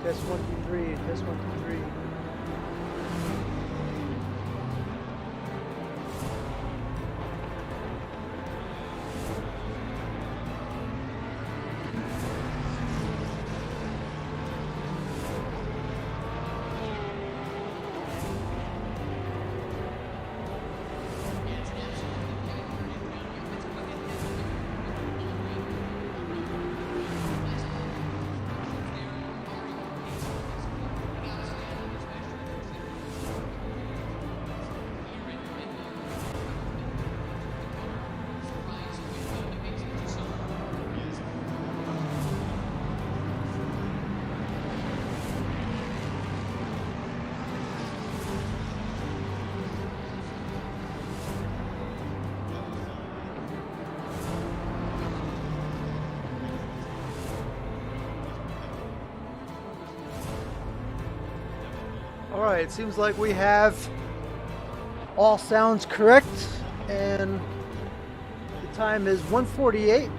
Test 1, 2, 3. Test 1, 2, 3. Alright, it seems like we have all sounds correct, and the time is 1:48.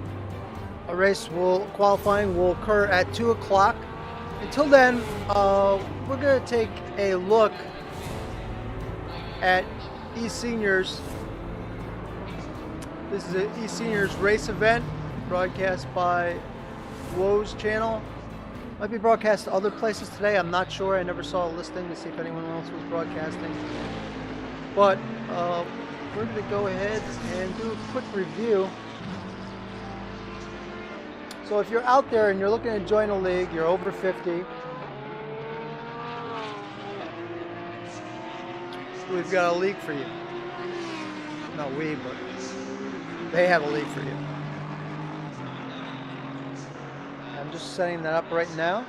A race qualifying will occur at 2 o'clock. Until then, we're going to take a look at eSeniors. This is an eSeniors race event broadcast by Woe's channel. Might be broadcast to other places today. I'm not sure. I never saw a listing to see if anyone else was broadcasting. But we're going to go ahead and do a quick review. So if you're out there and you're looking to join a league, you're over 50. We've got a league for you. Not we, but they have a league for you. I'm just setting that up right now.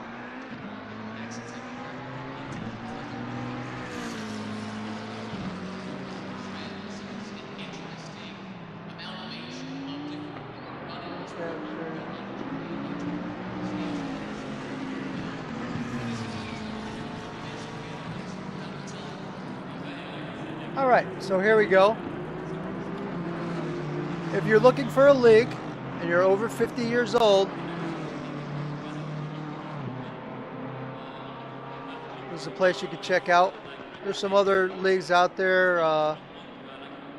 All right, so here we go. If you're looking for a league and you're over 50 years old, this is a place you could check out. There's some other leagues out there.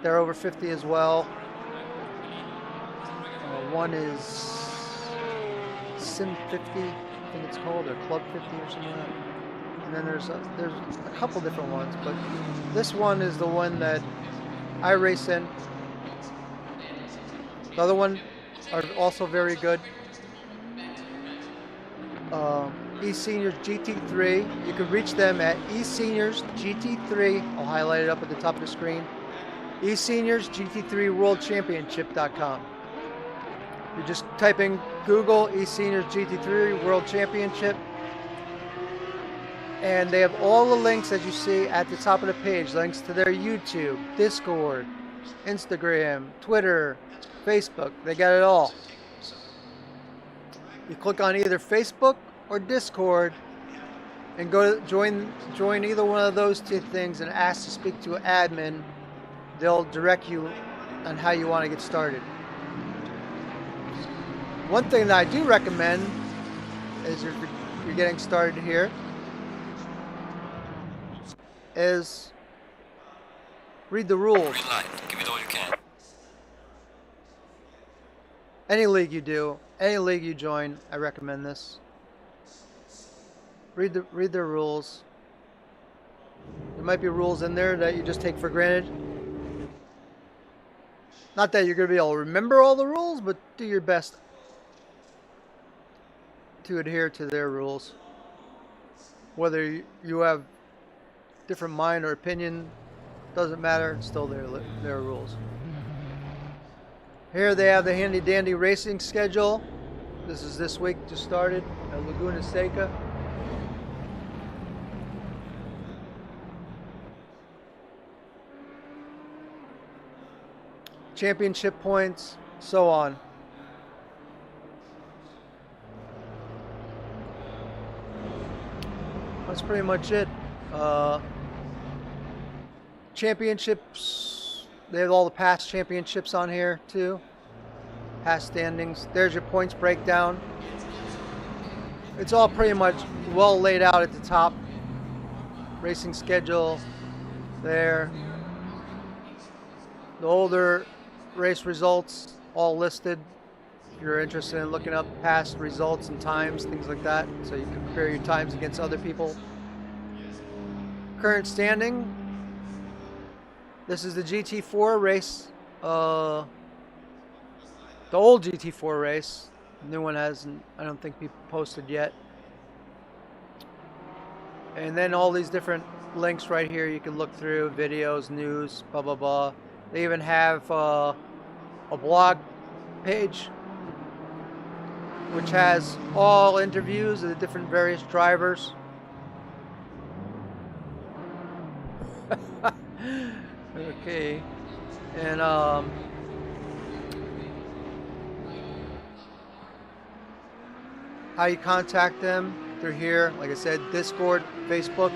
They're over 50 as well. One is Sim 50, I think it's called, or Club 50 or something like that. And then there's a couple different ones, but this one is the one that I race in. The other one are also very good. eSeniors GT3. You can reach them at eSeniors GT3. I'll highlight it up at the top of the screen. eSeniors GT3 World Championship.com. You just type in Google eSeniors GT3 World Championship, and they have all the links that you see at the top of the page. Links to their YouTube, Discord, Instagram, Twitter, Facebook. They got it all. You click on either Facebook or Discord and go to join either one of those two things and ask to speak to an admin. They'll direct you on how you want to get started. One thing that I do recommend is if you're getting started here is read the rules. Green light. Give it all you can. Any league you do, any league you join, I recommend this. Read their rules. There might be rules in there that you just take for granted. Not that you're going to be able to remember all the rules, but do your best to adhere to their rules. Whether you have different mind or opinion, doesn't matter, it's still their rules. Here they have the handy dandy racing schedule. This is this week, just started at Laguna, Seca. Championship points, so on. That's pretty much it. Championships, they have all the past championships on here too. Past standings. There's your points breakdown. It's all pretty much well laid out at the top. Racing schedule there. The older race results all listed. If you're interested in looking up past results and times, things like that, so you can compare your times against other people. Current standing. This is the GT4 race. The old GT4 race. The new one hasn't, I don't think, people posted yet. And then all these different links right here you can look through, videos, news, blah blah blah. They even have a blog page which has all interviews of the different various drivers. Okay, and how you contact them through here, like I said, Discord, Facebook.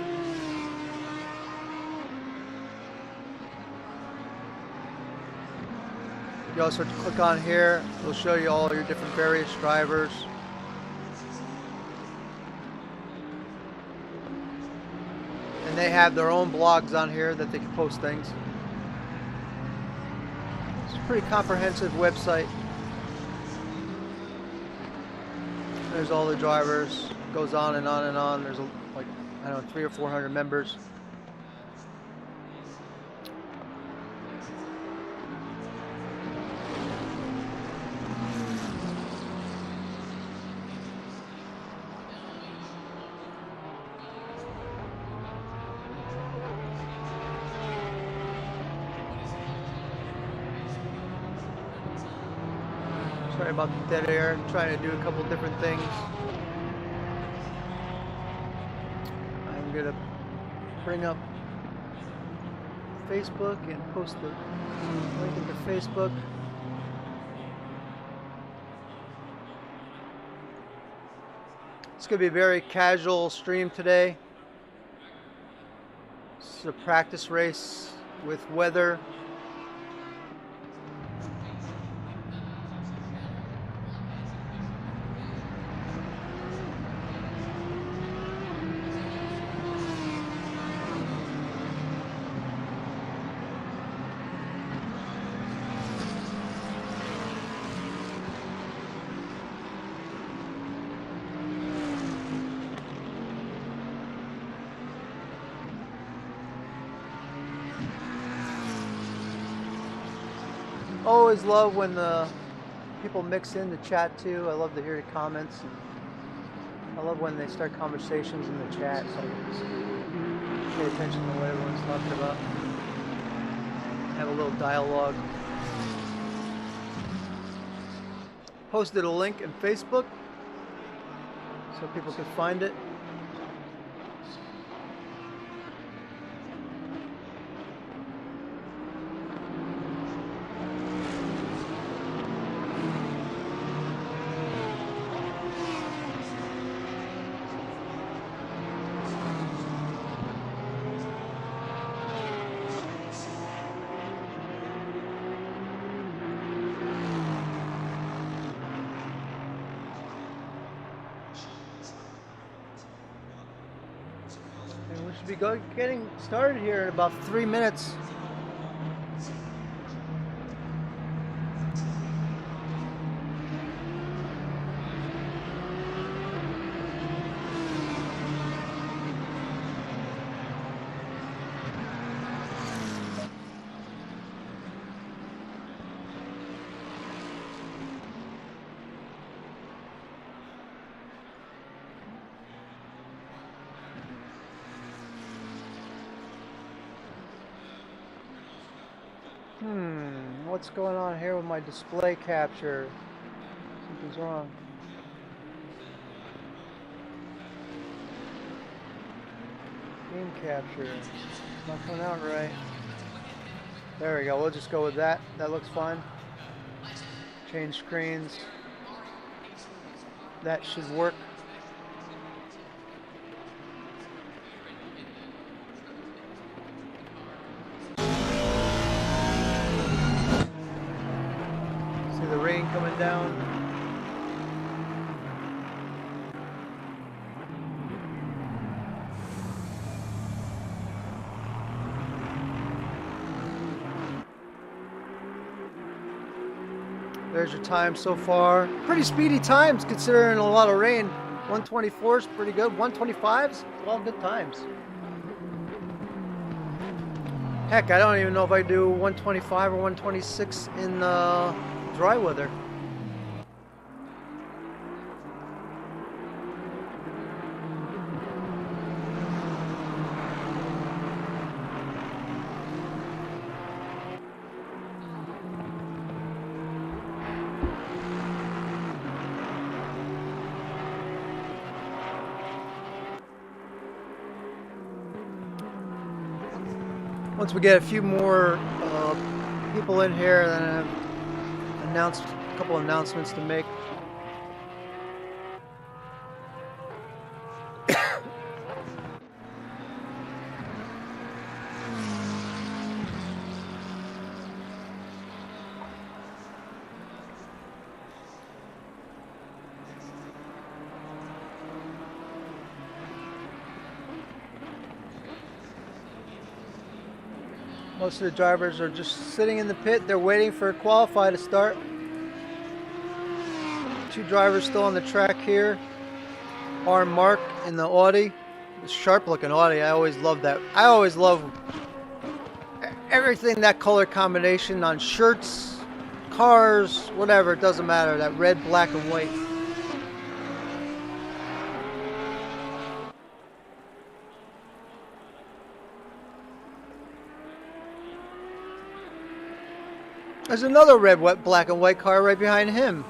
You also click on here, it'll show you all your different various drivers. And they have their own blogs on here that they can post things. It's a pretty comprehensive website. There's all the drivers, goes on and on and on. There's like, I don't know, 300 or 400 members. Sorry about the dead air. I'm trying to do a couple different things. I'm going to bring up Facebook and post the link into Facebook. It's going to be a very casual stream today. This is a practice race with weather. Always love when the people mix in the chat too. I love to hear the comments. And I love when they start conversations in the chat, so I can just pay attention to what everyone's talking about. Have a little dialogue. Posted a link in Facebook so people can find it. Be getting started here in about 3 minutes. What's going on here with my display capture? Something's wrong. Game capture. It's not coming out right. There we go. We'll just go with that. That looks fine. Change screens. That should work. Coming down. There's your time so far. Pretty speedy times considering a lot of rain. 124 is pretty good. 125s, all good times. Heck, I don't even know if I do 125 or 126 in dry weather. Once we get a few more people in here, then I have a couple announcements to make. Most of the drivers are just sitting in the pit. They're waiting for qualify to start. 2 drivers still on the track here. R. Mark in the Audi. This sharp looking Audi. I always love that. I always love everything, that color combination on shirts, cars, whatever. It doesn't matter. That red, black, and white. There's another red, black, and white car right behind him.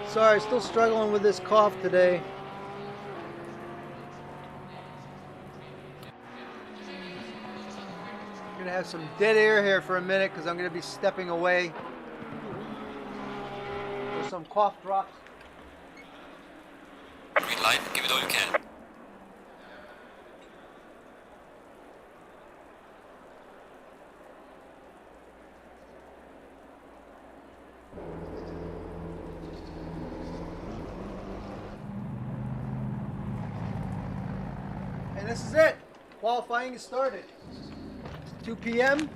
Sorry, still struggling with this cough today. I'm gonna have some dead air here for a minute because I'm gonna be stepping away for some cough drops. Green light, give it all you can. And this is it. Qualifying is started. It's 2 p.m.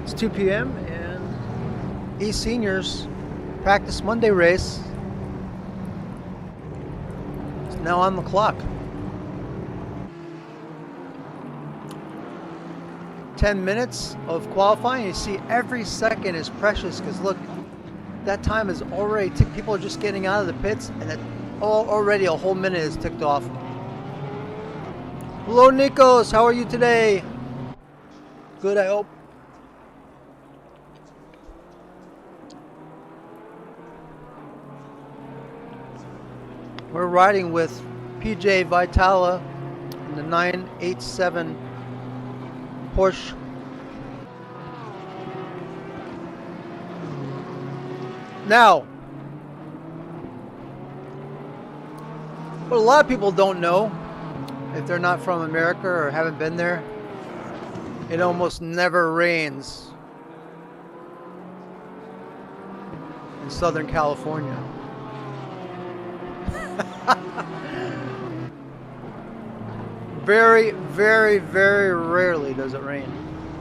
It's 2 p.m. and eSeniors practice Monday race is now on the clock. 10 minutes of qualifying. You see every second is precious because look, that time is already people are just getting out of the pits and that already a whole minute is ticked off. Hello Nikos, how are you today? Good, I hope. We're riding with PJ Vitala in the 987 Porsche. Now, what a lot of people don't know, if they're not from America or haven't been there, it almost never rains in Southern California. Very, very, very rarely does it rain.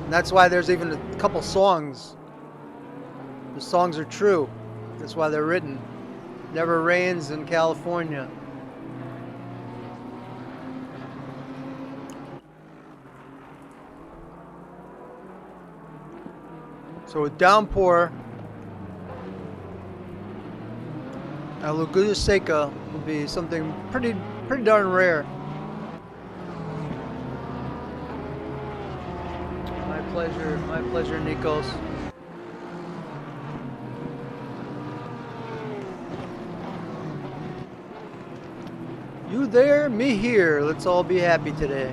And that's why there's even a couple songs. The songs are true. That's why they're written. Never rains in California. So a downpour at Laguna Seca would be something pretty darn rare. My pleasure, Nikos. You there, me here. Let's all be happy today.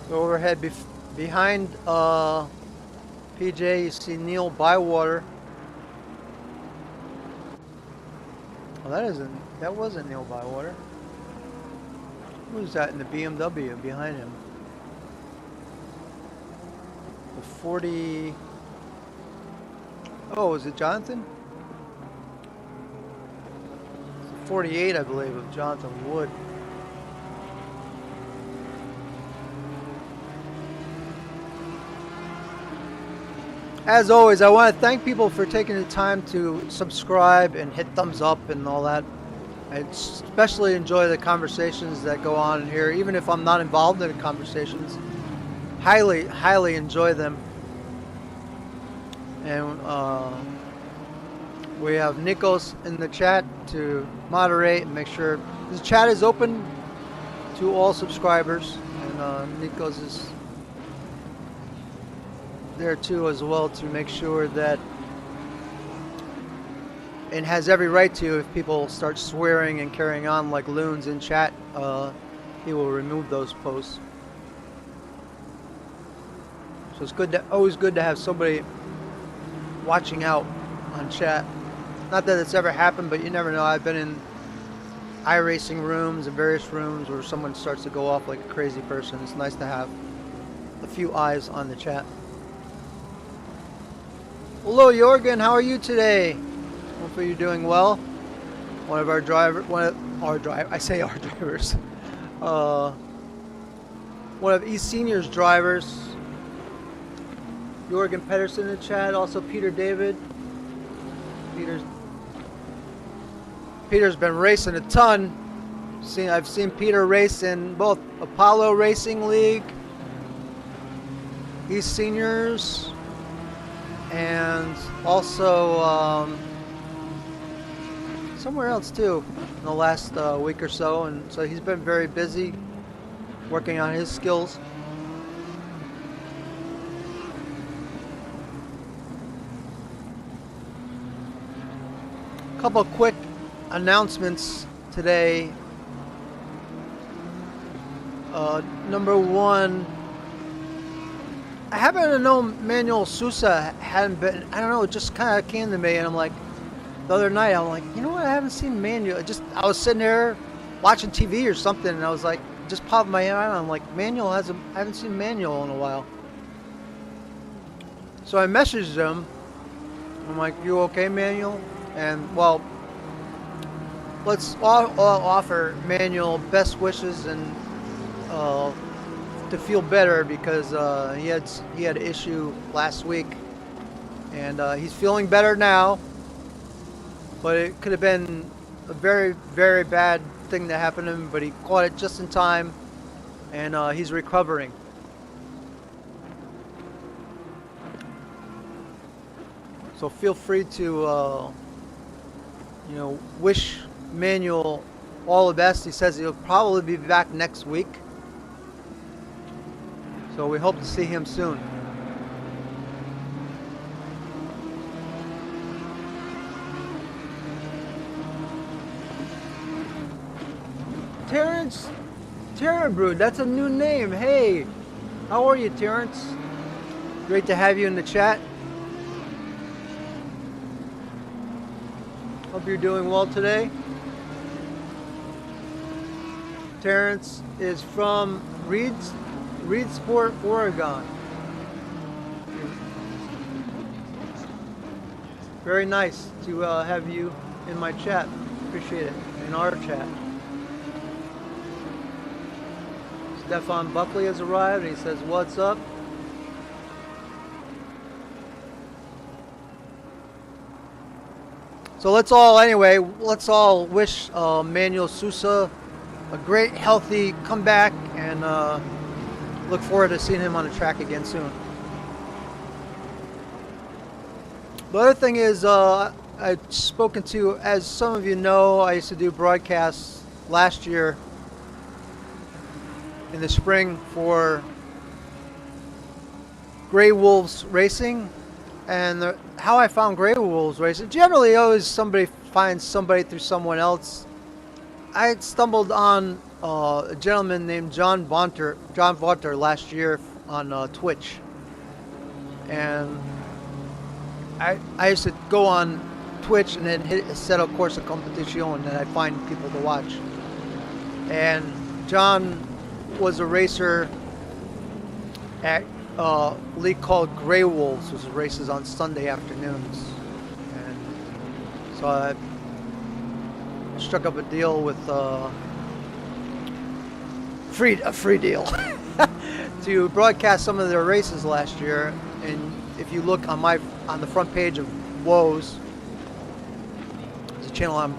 So overhead behind PJ, you see Neil Bywater. Well, that wasn't Neil Bywater. Who's that in the BMW behind him? The 40. Oh, is it Jonathan? 48, I believe, of Jonathan Wood. As always, I want to thank people for taking the time to subscribe and hit thumbs up and all that. I especially enjoy the conversations that go on here, even if I'm not involved in the conversations. Highly enjoy them. And we have Nikos in the chat to moderate and make sure the chat is open to all subscribers, and Nikos is there too as well to make sure that, and has every right to, if people start swearing and carrying on like loons in chat, he will remove those posts. So it's good always good to have somebody watching out on chat. Not that it's ever happened, but you never know. I've been in iRacing rooms and various rooms where someone starts to go off like a crazy person. It's nice to have a few eyes on the chat. Hello, Jorgen. How are you today? Hopefully you're doing well. One of our drivers. I say our drivers. One of eSeniors drivers. Jorgen Pedersen in the chat. Also Peter David. Peter's been racing a ton. I've seen Peter race in both Apollo Racing League, eSeniors, and also somewhere else too in the last week or so. And so he's been very busy working on his skills. A couple quick announcements today. Number one, I happen to know Manuel Sousa hadn't been, I don't know, it just kind of came to me, and I'm like, the other night, I'm like, you know what, I haven't seen Manuel. I was sitting there watching TV or something, and I was like, just popped my head on, I'm like, I haven't seen Manuel in a while. So I messaged him. I'm like, you okay, Manuel? And, well, let's all offer Manuel best wishes and to feel better, because he had an issue last week, and he's feeling better now, but it could have been a very, very bad thing that happened to him, but he caught it just in time, and he's recovering. So feel free to wish Manuel all the best. He says he'll probably be back next week, so we hope to see him soon. Terrence Terrabrood, that's a new name. Hey, how are you, Terrence? Great to have you in the chat. Hope you're doing well today. Terrence is from Reedsport, Oregon. Very nice to have you in my chat. Appreciate it. In our chat. Stefan Buckley has arrived, and he says, "What's up?" So let's all wish Manuel Sousa a great, healthy comeback, and look forward to seeing him on the track again soon. The other thing is, I've spoken to, as some of you know, I used to do broadcasts last year in the spring for Grey Wolves Racing. And how I found Grey Wolves Racing, generally always somebody finds somebody through someone else. I stumbled on a gentleman named John Vonter last year on Twitch. And I used to go on Twitch and then hit Assetto Corsa Competizione, and I'd find people to watch. And John was a racer at a league called Grey Wolves, which races on Sunday afternoons. And so I struck up a deal with a free deal to broadcast some of their races last year. And if you look on the front page of Woes, it's a channel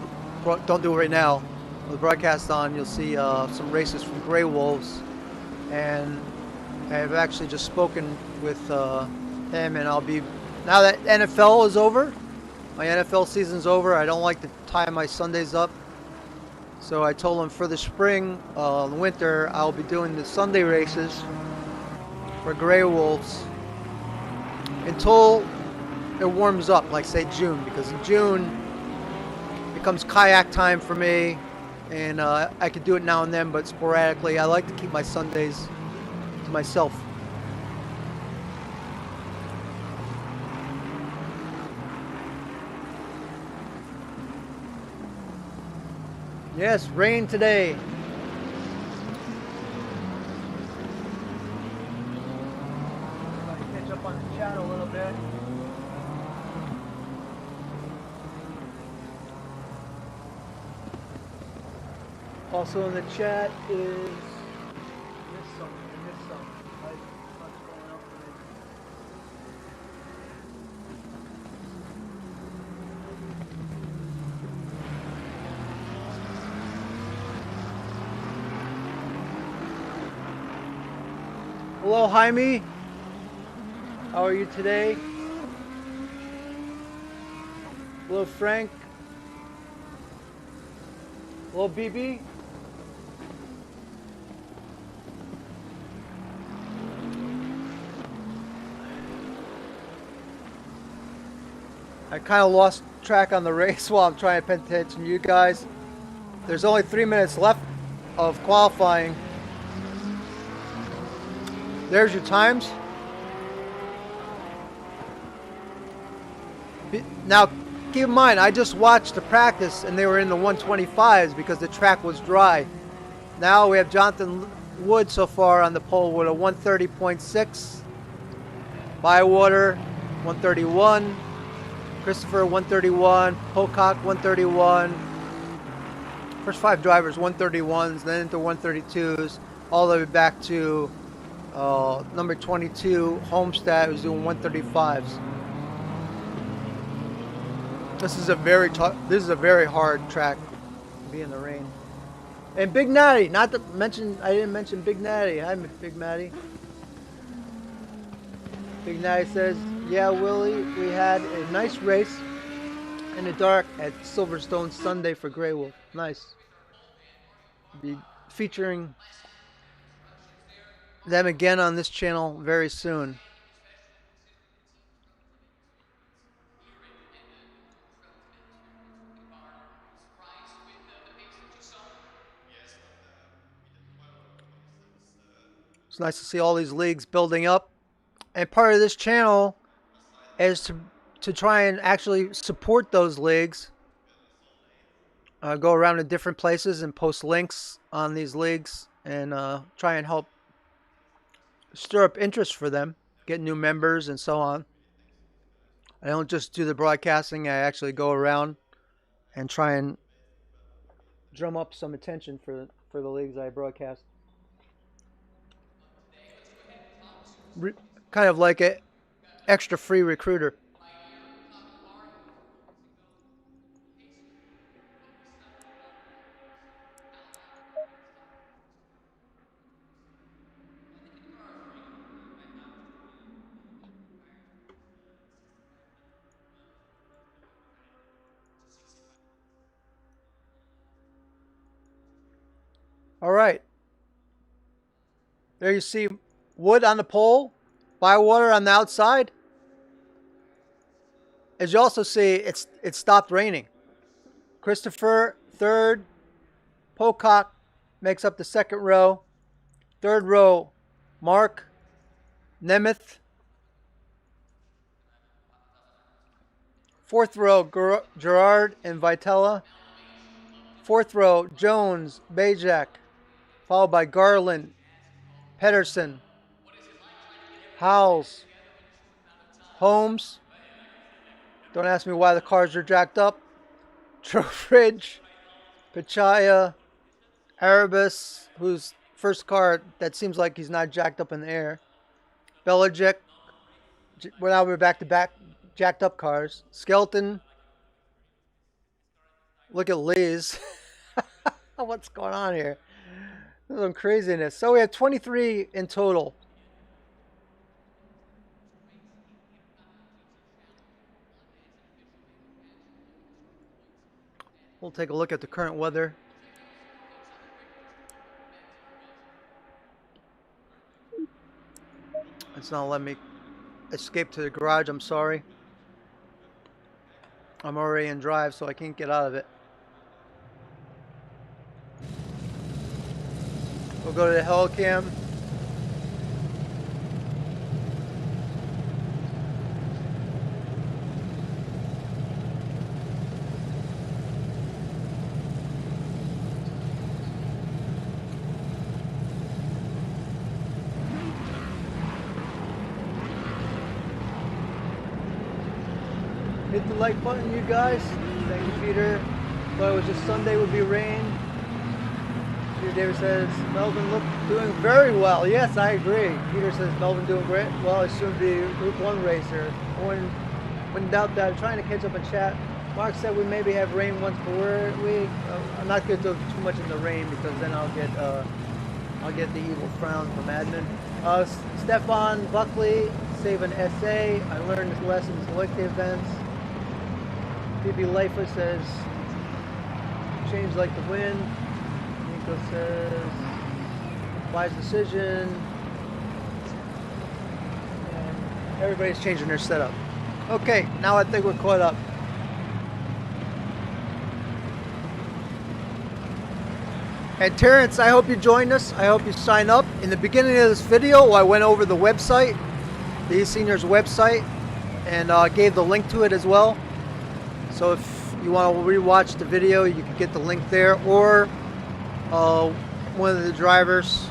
don't do it right now. The broadcast on, you'll see some races from Grey Wolves, and I've actually just spoken with him, and I'll be, now that NFL is over, my NFL season's over, I don't like to tie my Sundays up, so I told him for the spring, the winter, I'll be doing the Sunday races for Grey Wolves until it warms up, like say June, because in June it becomes kayak time for me. And I could do it now and then, but sporadically. I like to keep my Sundays to myself. Yes, rain today. Try to catch up on the chat a little bit. Also in the chat is this song. What's going on for me? Hello, Jaime. How are you today? Hello, Frank. Hello, BB. I kind of lost track on the race while I'm trying to pay attention to you guys. There's only 3 minutes left of qualifying. There's your times. Now, keep in mind, I just watched the practice and they were in the 125s because the track was dry. Now we have Jonathan Wood so far on the pole with a 130.6. Bywater, 131. Christopher, 131. Pocock, 131. First 5 drivers, 131s, then into 132s, all the way back to number 22, Homestead, who's doing 135s. This is a very tough. This is a very hard track to be in the rain. And Big Natty, not to mention, I didn't mention Big Natty. Hi, Big Natty. Big Natty says, yeah, Willie, we had a nice race in the dark at Silverstone Sunday for Grey Wolf. Nice. Be featuring them again on this channel very soon. It's nice to see all these leagues building up. And part of this channel is to try and actually support those leagues. Go around to different places and post links on these leagues and try and help stir up interest for them, get new members and so on. I don't just do the broadcasting, I actually go around and try and drum up some attention for the leagues I broadcast. Kind of like an extra free recruiter. All right. There you see Wood on the pole, Bywater on the outside. As you also see, it stopped raining. Christopher, third. Pocock makes up the second row. Third row, Mark, Nemeth. Fourth row, Gerard and Vitella. Fourth row, Jones, Bajak. followed by Garland, Pedersen, Howells, Holmes. Don't ask me why the cars are jacked up. Trowbridge, Pichaya, Erebus, whose first car that seems like he's not jacked up in the air. Belichick. Well, now we're back to back jacked up cars. Skelton. Look at Liz. What's going on here? There's some craziness. So we have 23 in total. We'll take a look at the current weather. It's not letting me escape to the garage. I'm sorry. I'm already in drive, so I can't get out of it. We'll go to the Hellcam. Hit the like button, you guys. Thank you, Peter. Thought it was just Sunday would be rain. Peter Davis says, Melvin look doing very well. Yes, I agree. Peter says, Melvin doing great. Well, it should be Group 1 racer. Wouldn't doubt that. I'm trying to catch up in chat. Mark said we maybe have rain once per week. I'm not going to do too much in the rain because then I'll get the evil frown from admin. Stefan Buckley, save an essay. I learned this lesson in select events. PB Lifer says, change like the wind. Nico says, wise decision. And everybody's changing their setup. Okay, now I think we're caught up. And Terrence, I hope you joined us. I hope you sign up. In the beginning of this video, I went over the website, the eSeniors website, and gave the link to it as well. So if you want to rewatch the video, you can get the link there, or one of the drivers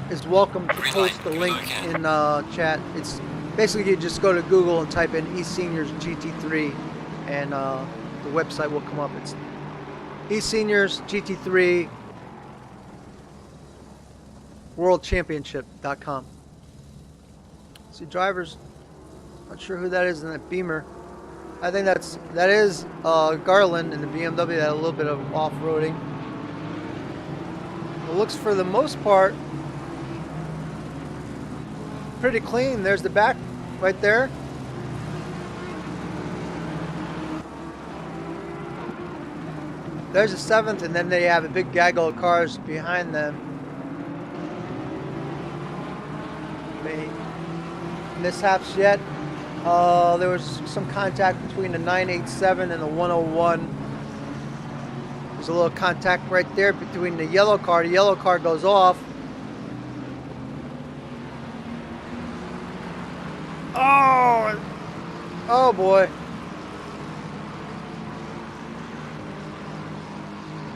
is welcome to post the link in chat. It's basically you just go to Google and type in eSeniors GT3, and the website will come up. It's eSeniors GT3 worldchampionship.com. See drivers, not sure who that is in that Beamer. I think that is Garland in the BMW, that a little bit of off-roading. It looks for the most part pretty clean. There's the back right there. There's a 7th, and then they have a big gaggle of cars behind them. Any mishaps yet? There was some contact between the 987 and the 101. There's a little contact right there between the yellow car. The yellow car goes off. Oh boy.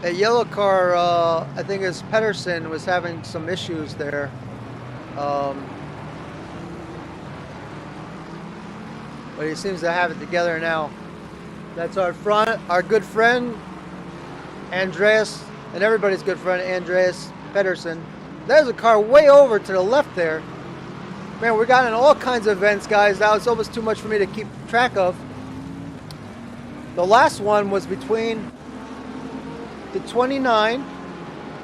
A yellow car, I think it's Pedersen, was having some issues there. But he seems to have it together now. That's our good friend, Andreas, and everybody's good friend, Andreas Pedersen. There's a car way over to the left there. Man, we got in all kinds of events, guys. Now it's almost too much for me to keep track of. The last one was between the 29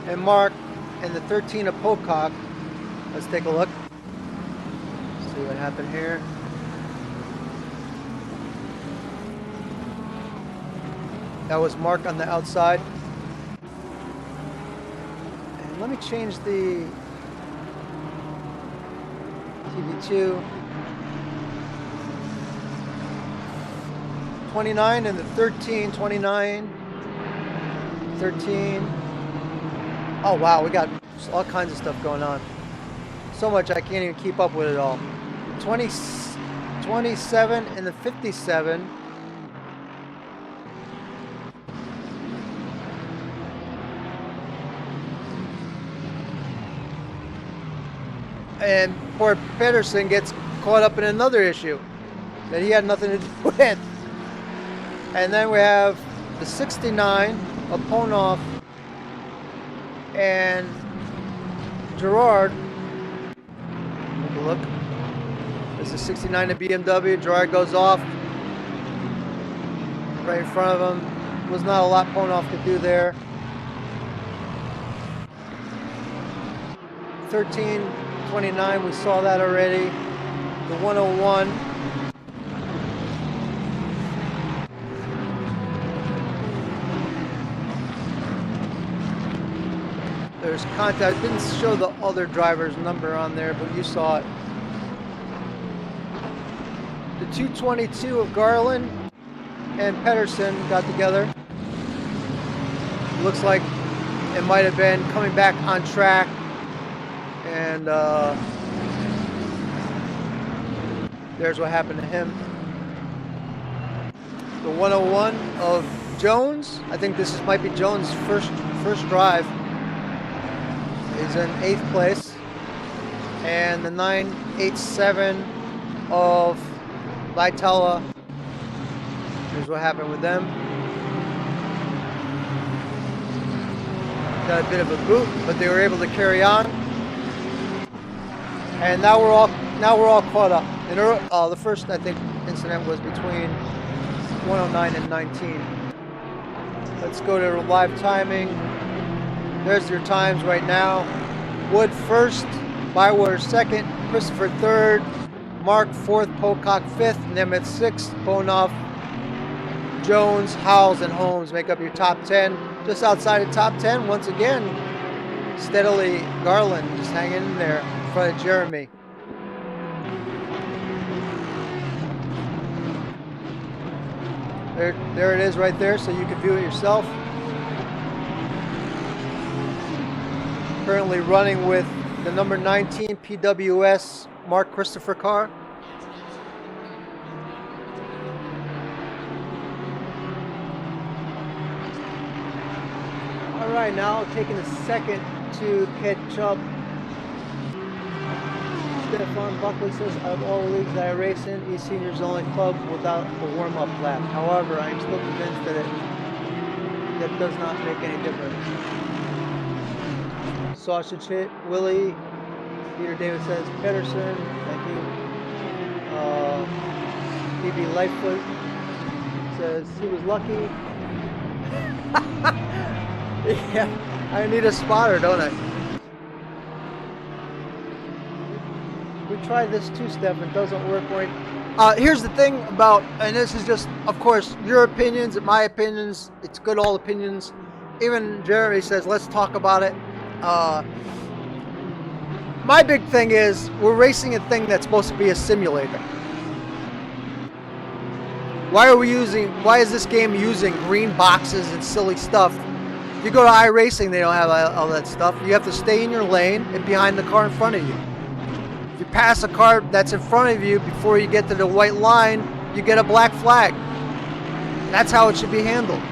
and Mark and the 13 of Pocock. Let's take a look. See what happened here. That was Mark on the outside. And let me change the TV2. 29 and the 13, 29, 13. Oh wow, we got all kinds of stuff going on. So much I can't even keep up with it all. 27 and the 57. And poor Pedersen gets caught up in another issue that he had nothing to do with. And then we have the 69 of Ponoff and Gerard. Take a look. This is 69 to BMW. Gerard goes off right in front of him. Was not a lot Ponoff could do there. 1329, we saw that already. The 101. There's contact. I didn't show the other driver's number on there, but you saw it. The 222 of Garland and Pedersen got together. Looks like it might have been coming back on track. And there's what happened to him. The 101 of Jones. I think this might be Jones' first drive. He's in 8th place. And the 987 of Vitella. Here's what happened with them. Got a bit of a boot, but they were able to carry on. And now we're all caught up. And the first, I think, incident was between 109 and 19. Let's go to live timing. There's your times right now. Wood first, Bywater second, Christopher third, Mark fourth, Pocock fifth, Nemeth sixth, Ponoff, Jones, Howells, and Holmes make up your top 10. Just outside of top 10, once again, steadily Garland just hanging in there in front of Jeremy. There it is right there, so you can view it yourself. Currently running with the number 19 PWS Mark Christopher car. All right, now taking a second to catch up. Stefan Buckley says, out of all the leagues that I race in, eSeniors the only club without a warm-up lap. However, I am still convinced that does not make any difference. Sausage hit, Willie. Peter David says, Pedersen, thank you. PB Lightfoot says, he was lucky. Yeah, I need a spotter, don't I? We tried this too, Steph. It doesn't work right. Here's the thing about, and this is just, of course, your opinions and my opinions. It's good, all opinions. Even Jeremy says, let's talk about it. My big thing is, we're racing a thing that's supposed to be a simulator. Why is this game using green boxes and silly stuff? If you go to iRacing, they don't have all that stuff. You have to stay in your lane and behind the car in front of you. If you pass a car that's in front of you before you get to the white line, you get a black flag. That's how it should be handled.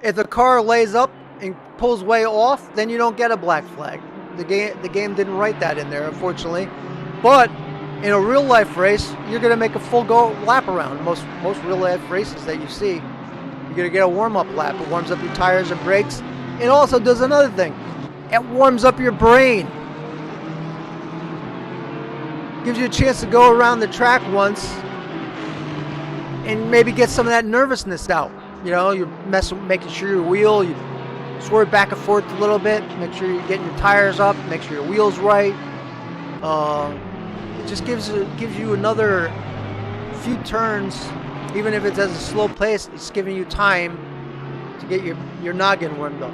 If the car lays up and pulls way off, then you don't get a black flag. The game didn't write that in there, unfortunately. But in a real life race, you're going to make a full go lap around. Most real life races that you see, you're going to get a warm-up lap. It warms up your tires and brakes. It also does another thing. It warms up your brain. Gives you a chance to go around the track once and maybe get some of that nervousness out. You know, you're making sure your wheel, you swerve back and forth a little bit, make sure you're getting your tires up, make sure your wheel's right. It just gives you another few turns, even if it's at a slow pace. It's giving you time to get your noggin warmed up.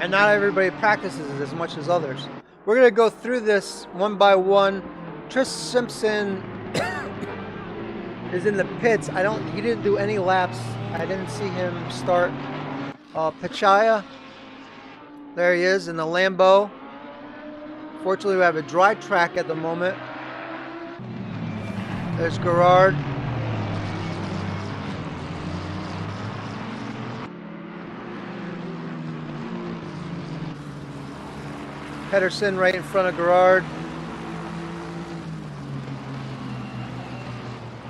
And not everybody practices it as much as others. We're going to go through this one by one. Tris Simpson is in the pits. He didn't do any laps. I didn't see him start. Pachaya, there he is in the Lambo. Fortunately, we have a dry track at the moment. There's Gerard. Pedersen right in front of Gerard.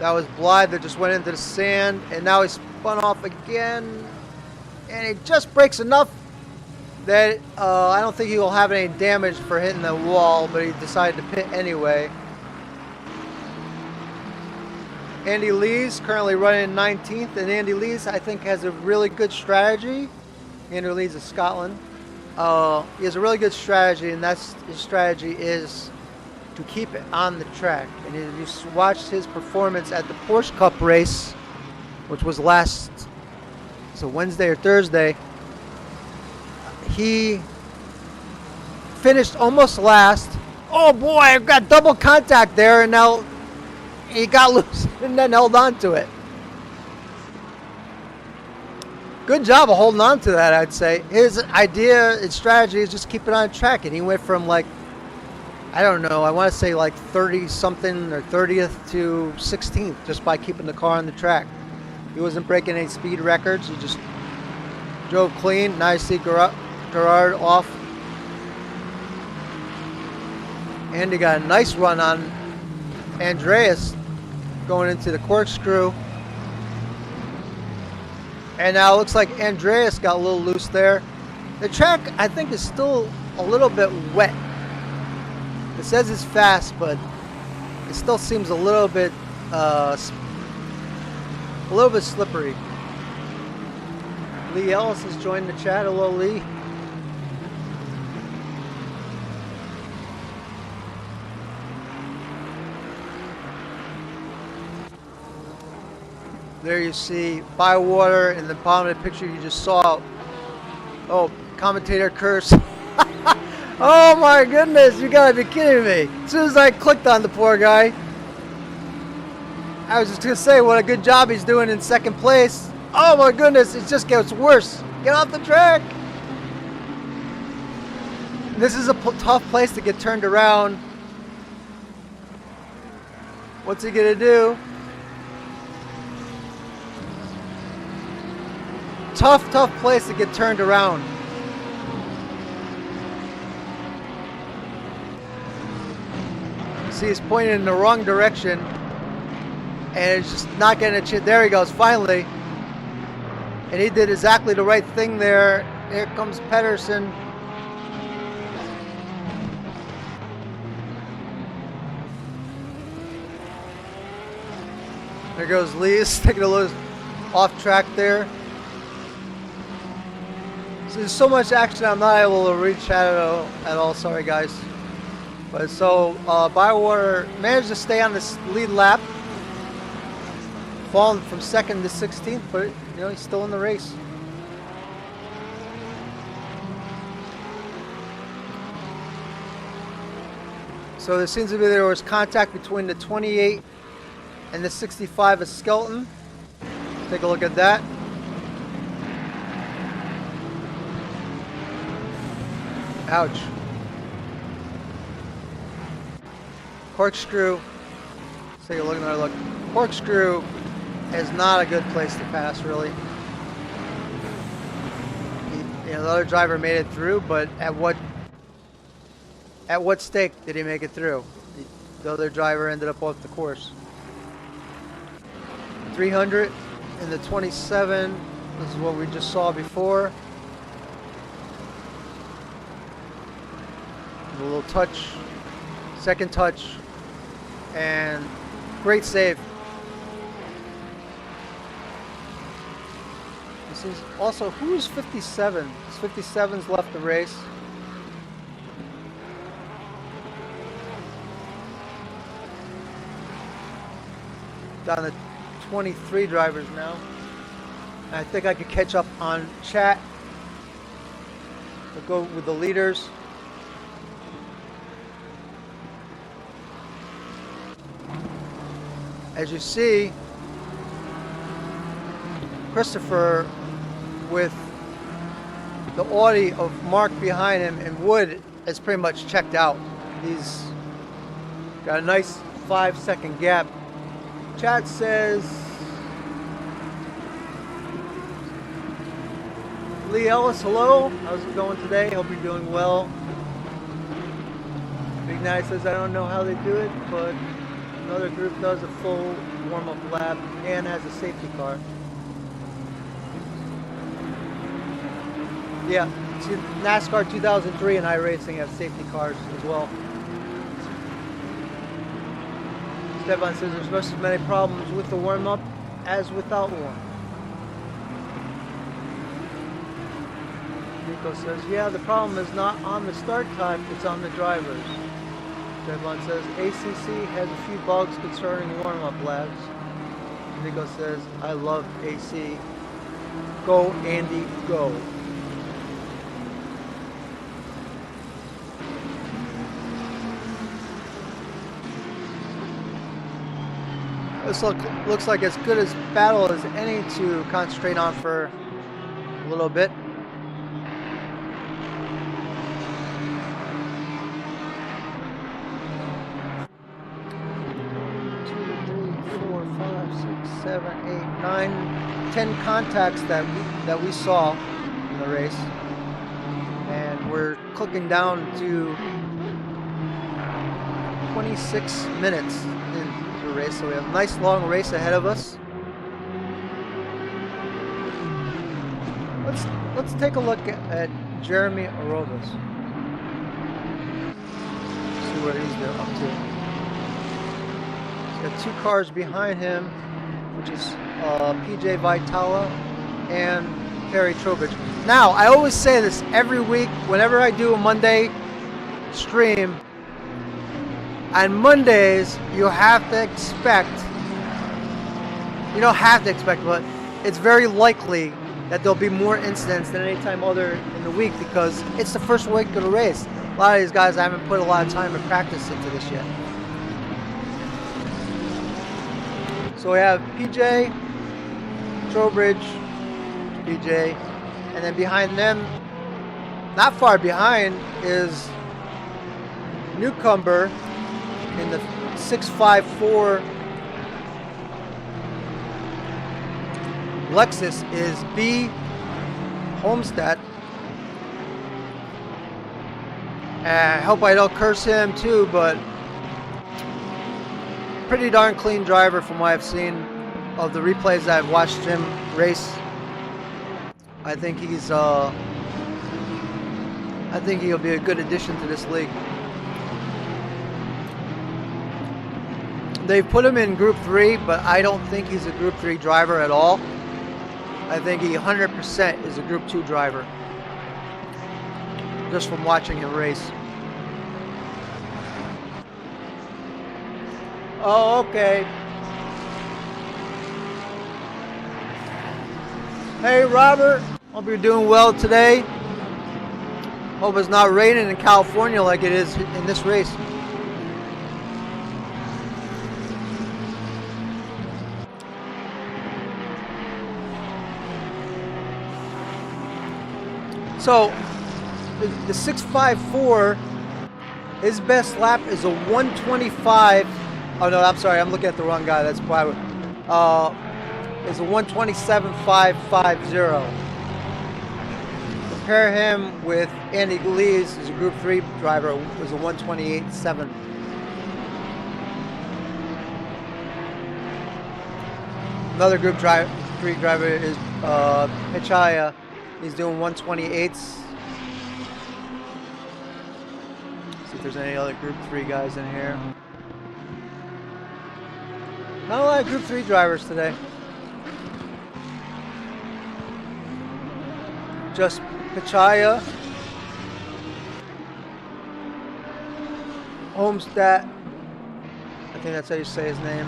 That was Blythe that just went into the sand, and now he spun off again, and it just breaks enough that I don't think he will have any damage for hitting the wall, but he decided to pit anyway. Andy Lees currently running 19th, and Andy Lees I think has a really good strategy. Andy Lees of Scotland. He has a really good strategy, and his strategy is to keep it on the track. And if you watched his performance at the Porsche Cup race, which was Wednesday or Thursday, he finished almost last. Oh boy, I got double contact there, and now he got loose and then held on to it. Good job of holding on to that, I'd say. His idea, his strategy is just keep it on track, and he went from like, I don't know, I want to say like 30 something or 30th to 16th just by keeping the car on the track. He wasn't breaking any speed records. He just drove clean. Now you see Gerard off. And he got a nice run on Andreas going into the corkscrew. And now it looks like Andreas got a little loose there. The track, I think, is still a little bit wet. It says it's fast, but it still seems a little bit slippery. Lee Ellis has joined the chat. Hello, Lee. There you see Bywater in the bottom of the picture you just saw. Oh, commentator curse. Oh my goodness, you gotta be kidding me. As soon as I clicked on the poor guy, I was just gonna say what a good job he's doing in second place. Oh my goodness, it just gets worse. Get off the track. This is a tough place to get turned around. What's he gonna do? Tough place to get turned around. See, he's pointing in the wrong direction, and it's just not getting a chance. There he goes, finally. And he did exactly the right thing there. Here comes Pedersen. There goes Lees, taking a little off track there. So there's so much action, I'm not able to read chat at all. Sorry, guys. But so Bywater managed to stay on this lead lap, falling from 2nd to 16th, but you know he's still in the race. So there seems to be there was contact between the 28 and the 65 of Skelton. Take a look at that. Ouch. Corkscrew. Let's take a look, another look. Corkscrew is not a good place to pass, really. The other driver made it through, but at what stake did he make it through? The other driver ended up off the course. 300 in the 27. This is what we just saw before. A little touch, second touch, and great save. This is also, who's 57? 57's left the race. Down to 23 drivers now. I think I could catch up on chat. We'll go with the leaders. As you see, Christopher with the Audi of Mark behind him, and Wood is pretty much checked out. He's got a nice 5-second gap. Chat says Lee Ellis, hello. How's it going today? Hope you're doing well. Ignite says, I don't know how they do it, but another group does a full warm-up lap and has a safety car. Yeah, NASCAR 2003 and iRacing have safety cars as well. Stefan says there's just as many problems with the warm-up as without one. Nico says, yeah, the problem is not on the start time, it's on the drivers. Stefan says, ACC has a few bugs concerning warm-up laps. Nico says, I love AC. Go, Andy, go. This looks like as good a battle as any to concentrate on for a little bit. Seven, 8, 9, 10 contacts that we saw in the race, and we're clicking down to 26 minutes into the race, so we have a nice long race ahead of us. Let's take a look at Jeremy Arobas. See what he's up to. He's got 2 cars behind him, which is PJ Vitala and Perry Trowbridge. Now, I always say this every week whenever I do a Monday stream. On Mondays, you have to expect, you don't have to expect, but it's very likely that there'll be more incidents than any time other in the week because it's the first week of the race. A lot of these guys haven't put a lot of time and practice into this yet. So we have PJ, Trowbridge, PJ, and then behind them, not far behind, is newcomer in the 654 Lexus is B. Homestead. I hope I don't curse him too, but pretty darn clean driver from what I've seen of the replays that I've watched him race. I think he'll be a good addition to this league. They've put him in Group 3, but I don't think he's a Group 3 driver at all. I think he 100% is a Group 2 driver, just from watching him race. Oh, okay. Hey, Robert. Hope you're doing well today. Hope it's not raining in California like it is in this race. So, the 654, his best lap is a 125. Oh no, I'm sorry, I'm looking at the wrong guy. That's private. Is a 127.550. Compare him with Andy Glees, who's a Group 3 driver, was a 128.7. Another Group 3 driver is Pichaya. He's doing 128s. See if there's any other Group 3 guys in here. Not a lot of Group 3 drivers today. Just Pichaya, Homestead, I think that's how you say his name,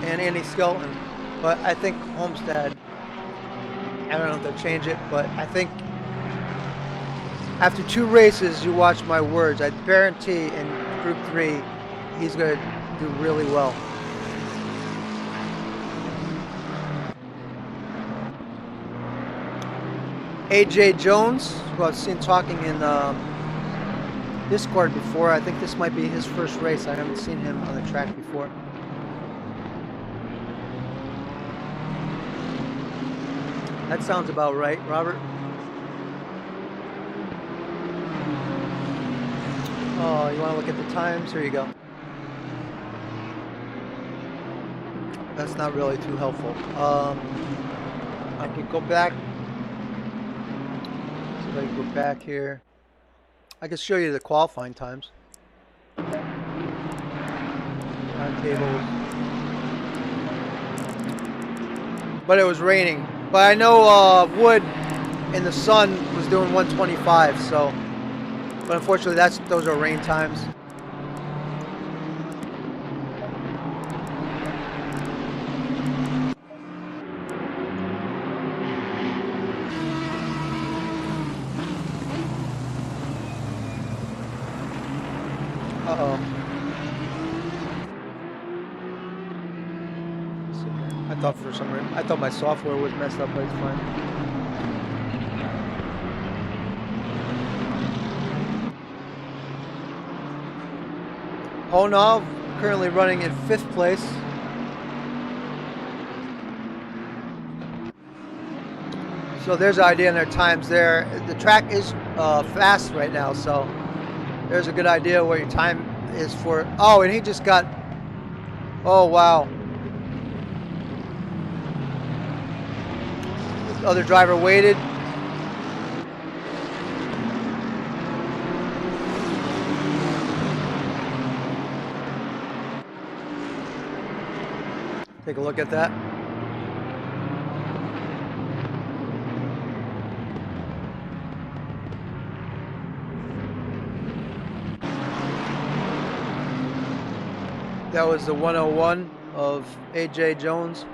and Andy Skelton. But I think Homestead, I don't know if they'll change it, but I think after 2 races, you watch my words, I guarantee in Group 3, he's going to do really well. AJ Jones, who I've seen talking in Discord before. I think this might be his first race. I haven't seen him on the track before. That sounds about right, Robert. Oh, you want to look at the times? Here you go. That's not really too helpful. I can go back. See if I can go back here. I can show you the qualifying times. Timetables. But it was raining. But I know Wood in the sun was doing 125, so. But unfortunately, those are rain times. Uh-oh. I thought for some reason, I thought my software was messed up, but it's fine. Honov currently running in 5th place. So there's an idea in their times there. The track is fast right now, so there's a good idea where your time is for. Oh, and he just got. Oh, wow. The other driver waited. Take a look at that. That was the 101 of AJ Jones.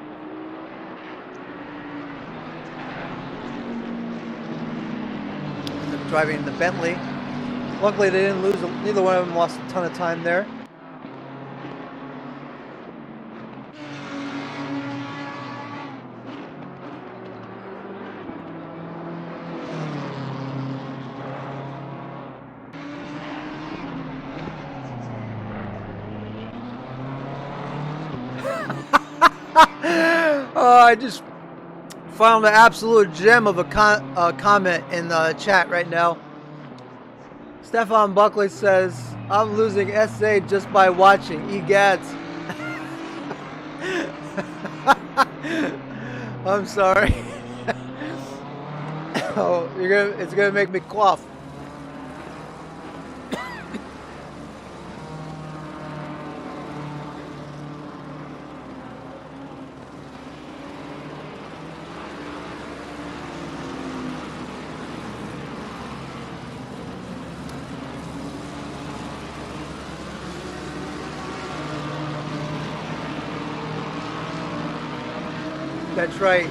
Driving the Bentley. Luckily they didn't lose, neither one of them lost a ton of time there. I just found an absolute gem of a comment in the chat right now. Stefan Buckley says, I'm losing SA just by watching. Egads. I'm sorry. Oh, it's gonna make me cough. That's right,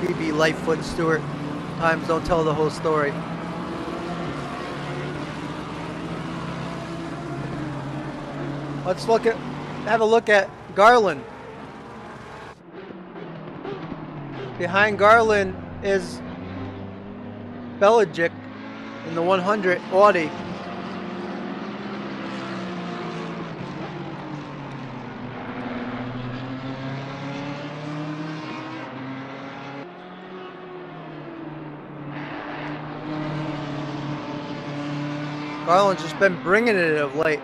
BB Lightfoot Stewart. Times don't tell the whole story. Let's have a look at Garland. Behind Garland is Belichick in the 100 Audi. Garland's just been bringing it of late.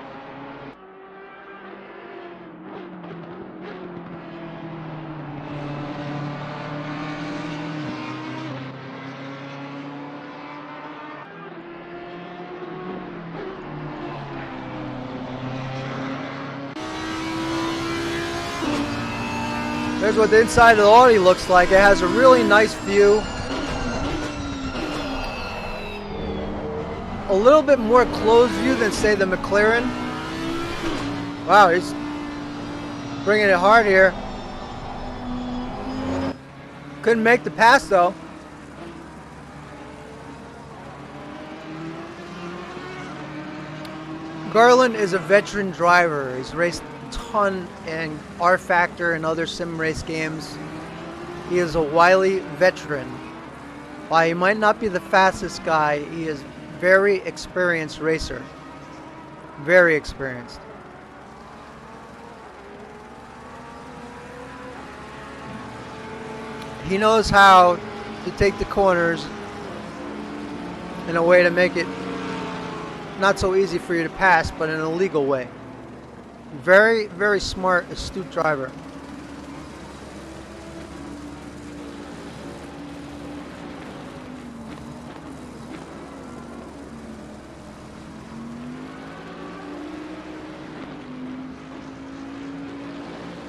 There's what the inside of the Audi looks like. It has a really nice view. A little bit more closed view than, say, the McLaren. Wow, he's bringing it hard here. Couldn't make the pass, though. Garland is a veteran driver. He's raced a ton in R Factor and other sim race games. He is a wily veteran. While he might not be the fastest guy, he is very experienced racer. Very experienced. He knows how to take the corners in a way to make it not so easy for you to pass, but in a legal way. Very, very smart, astute driver.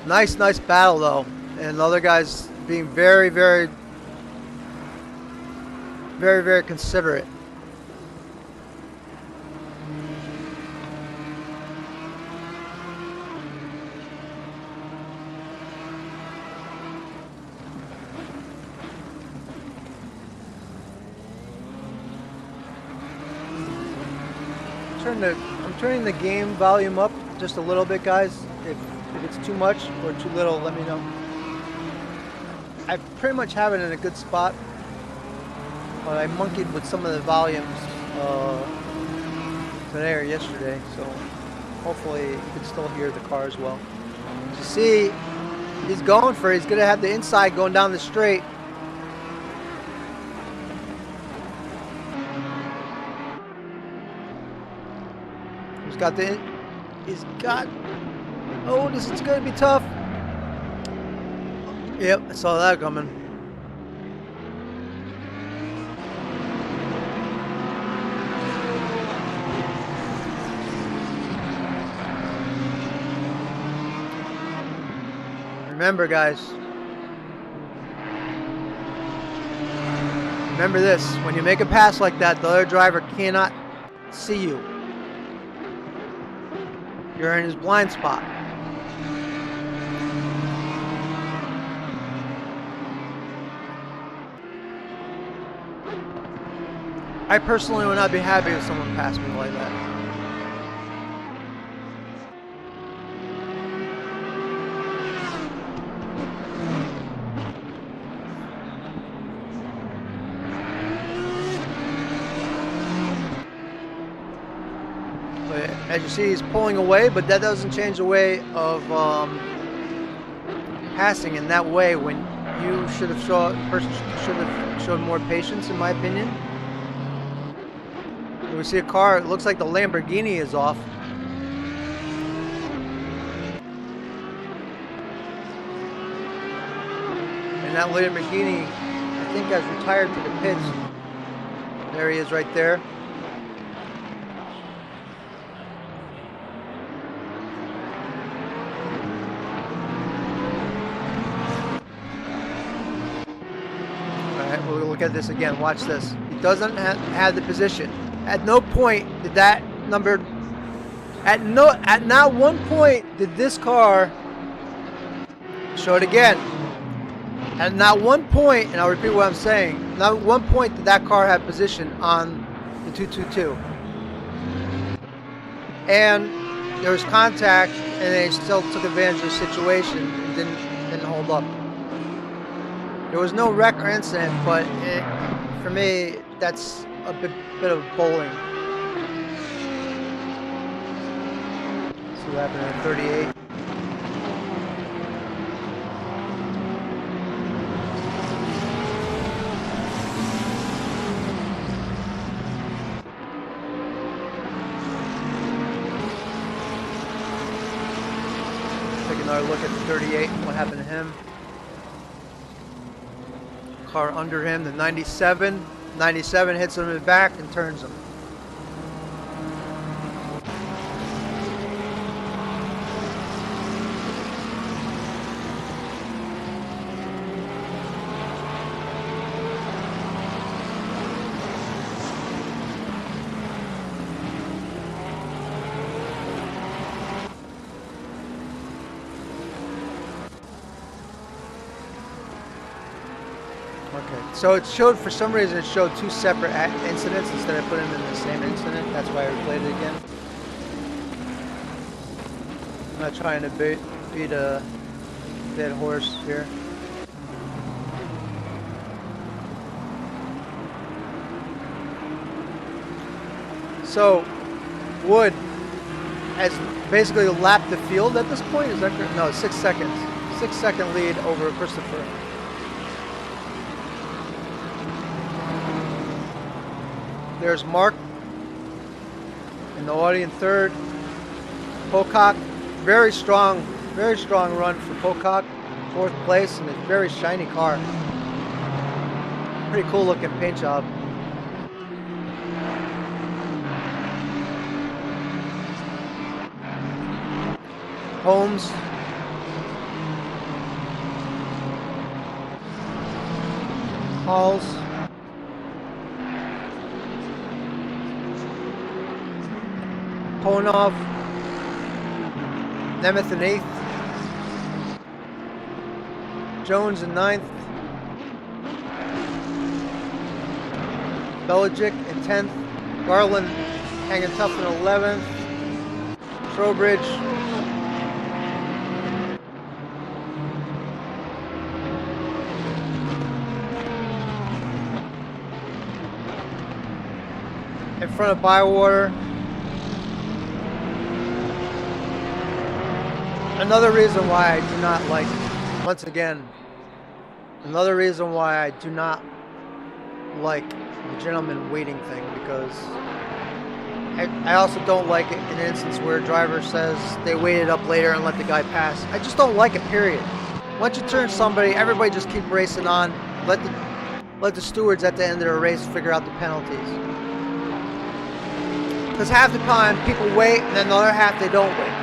Nice battle though, and the other guys being very, very considerate. I'm turning the game volume up just a little bit, guys. If it's too much or too little, let me know. I pretty much have it in a good spot, but I monkeyed with some of the volumes today or yesterday, so hopefully you can still hear the car as well. As you see, he's going for it. He's going to have the inside going down the straight. Oh, this is going to be tough. Yep, I saw that coming. Remember, guys. Remember this. When you make a pass like that, the other driver cannot see you. You're in his blind spot. I personally would not be happy if someone passed me like that. But as you see, he's pulling away, but that doesn't change the way of passing in that way. When you should have showed more patience, in my opinion. We see a car, it looks like the Lamborghini is off. And that Lamborghini, I think, has retired to the pits. There he is right there. Alright, we'll look at this again. Watch this. He doesn't have the position. At no point did that number, at not one point did this car, show it again, at not one point, and I'll repeat what I'm saying, not one point did that car have position on the 222. And there was contact, and they still took advantage of the situation and didn't hold up. There was no wreck or incident, but for me, that's a bit of bowling. See what happened at 38. Take another look at the 38 and what happened to him. Car under him, the 97. 97 hits him in the back and turns him. Okay, so it showed, for some reason, it showed two separate incidents instead of putting them in the same incident. That's why I replayed it again. I'm not trying to beat a dead horse here. So, Wood has basically lapped the field at this point. Is that correct? No, 6 seconds. 6-second lead over Christopher. There's Mark. in the Audi in third. Pocock, very strong run for Pocock. Fourth place in a very shiny car. Pretty cool looking paint job. Holmes. Halls. Konov. Nemeth in 8th. Jones in 9th. Belichick in 10th. Garland hanging tough in 11th. Trowbridge. In front of Bywater. Another reason why I do not like, once again, another reason why I do not like the gentleman waiting thing, because I also don't like it in an instance where a driver says they waited up later and let the guy pass. I just don't like it, period. Once you turn somebody, everybody just keep racing on. Let the stewards at the end of the race figure out the penalties. Because half the time people wait and then the other half they don't wait.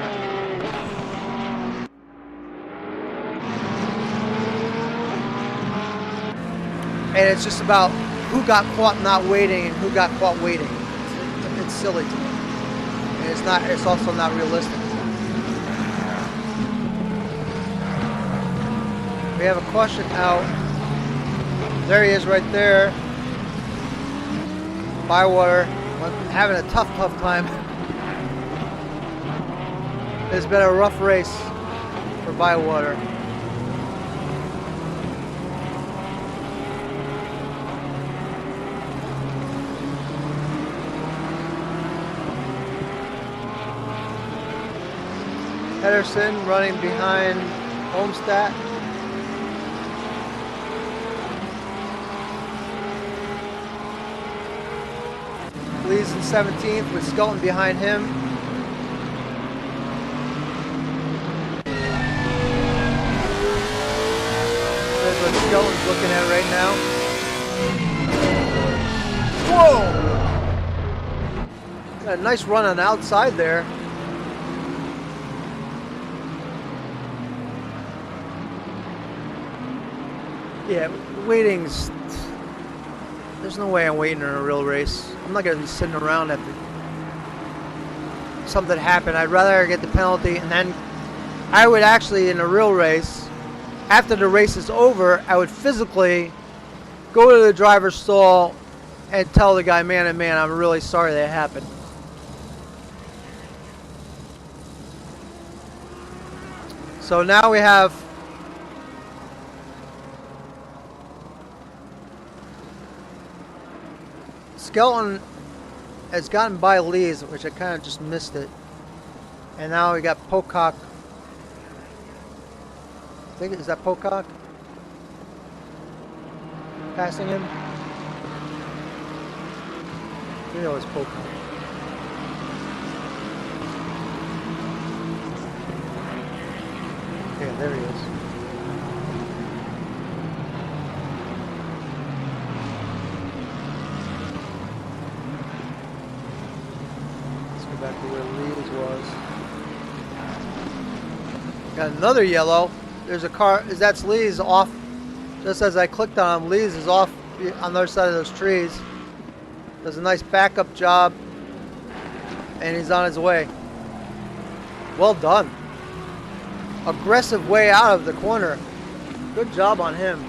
And it's just about who got caught not waiting and who got caught waiting. It's silly to me. And it's also not realistic. We have a caution out. There he is right there. Bywater having a tough time. It's been a rough race for Bywater. Pedersen running behind Homestead. Lee's in 17th with Skelton behind him. There's what Skelton's looking at right now. Whoa! Got a nice run on the outside there. Yeah, waiting's... There's no way I'm waiting in a real race. I'm not going to be sitting around after something happened. I'd rather get the penalty, and then I would actually, in a real race, after the race is over, I would physically go to the driver's stall and tell the guy, man, I'm really sorry that happened. So now we have Skelton has gotten by Lee's, which I kind of just missed it. And now we got Pocock. I think, is that Pocock? Passing him? I think it was Pocock. Yeah, there he is. Back to where Lee's was. Got another yellow. There's a car. That's Lee's off. Just as I clicked on him, Lee's is off on the other side of those trees. Does a nice backup job. And he's on his way. Well done. Aggressive way out of the corner. Good job on him.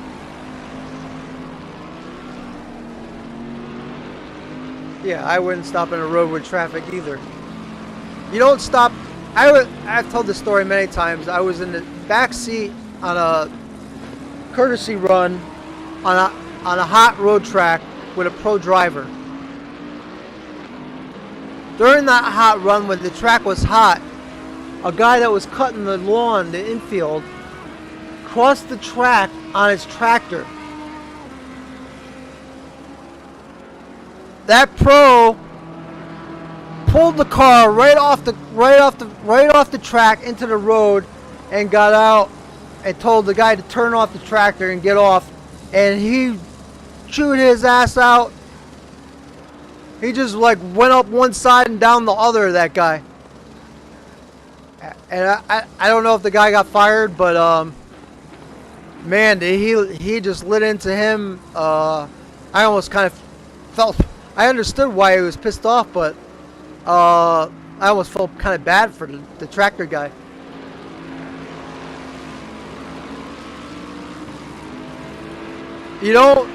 Yeah, I wouldn't stop in a road with traffic either. You don't stop. I've told this story many times. I was in the back seat on a courtesy run on a hot road track with a pro driver. During that hot run, when the track was hot, a guy that was cutting the lawn, the infield, crossed the track on his tractor. That pro pulled the car right off the track into the road, and got out and told the guy to turn off the tractor and get off, and he chewed his ass out. He just like went up one side and down the other, that guy. And I don't know if the guy got fired, but man, he just lit into him. I almost kind of felt, I understood why he was pissed off, but I almost felt kind of bad for the tractor guy. You don't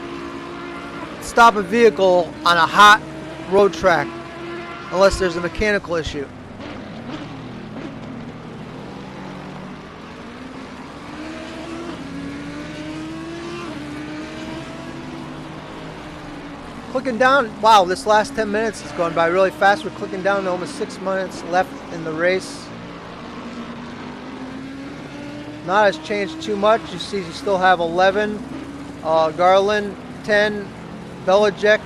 stop a vehicle on a hot road track unless there's a mechanical issue. Clicking down, wow, this last 10 minutes has gone by really fast. We're clicking down to almost 6 minutes left in the race. Not has changed too much. You see you still have 11, Garland, 10, Belichick.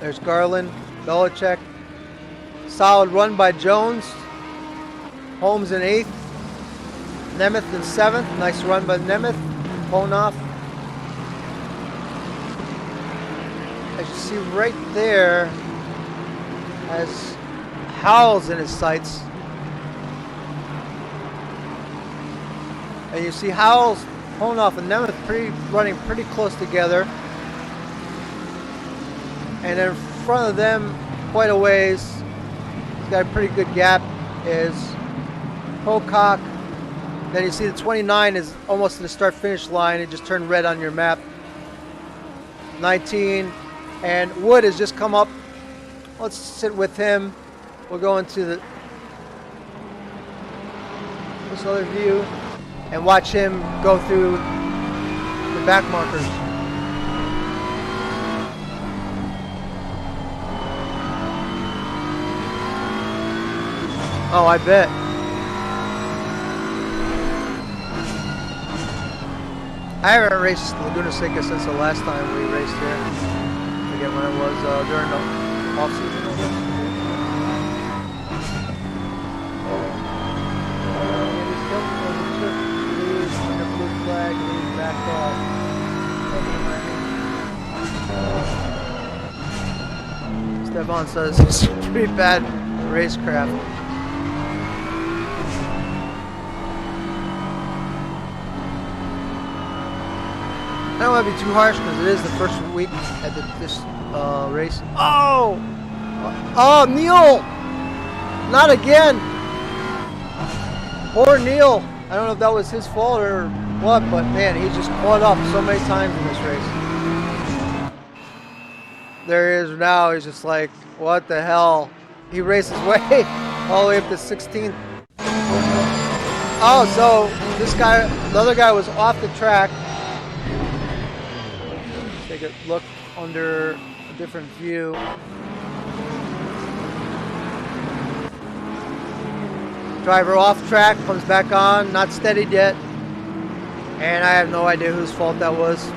There's Garland, Belichick. Solid run by Jones. Holmes in 8th. Nemeth in 7th. Nice run by Nemeth. Ponoff. As you see right there, has Howells in his sights. And you see Howells, Ponoff, and Nemeth running pretty close together. And in front of them, quite a ways, he's got a pretty good gap, is Pocock. Then you see the 29 is almost to the start-finish line. It just turned red on your map. 19. And Wood has just come up. Let's sit with him. We'll go into this other view and watch him go through the back markers. Oh, I bet. I haven't raced Laguna Seca since the last time we raced here. I forget when it was, during the off season, I guess. The blue flag, lead back off. Stefan says it's pretty bad racecraft. I don't want to be too harsh because it is the first week at this race. Oh! Oh, Neil! Not again! Poor Neil. I don't know if that was his fault or what, but man, he just caught up so many times in this race. There he is now. He's just like, what the hell? He raced his way all the way up to 16th. Oh, so this guy, the other guy was off the track. Take a look under a different view. Driver off track, comes back on, not steadied yet. And I have no idea whose fault that was.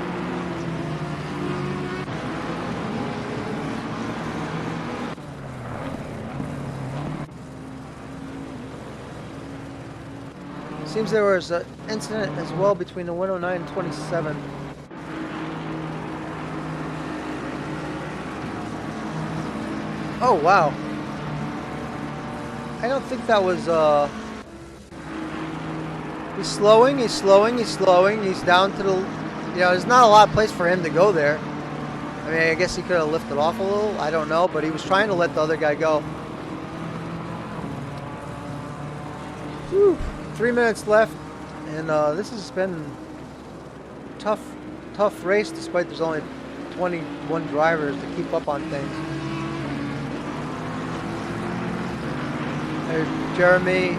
Seems there was an incident as well between the 109 and 27. Oh, wow. I don't think that was, he's slowing, he's slowing, he's slowing. He's down to the, you know, there's not a lot of place for him to go there. I mean, I guess he could have lifted off a little. I don't know, but he was trying to let the other guy go. Whew. 3 minutes left, and this has been a tough race despite there's only 21 drivers to keep up on things. There's Jeremy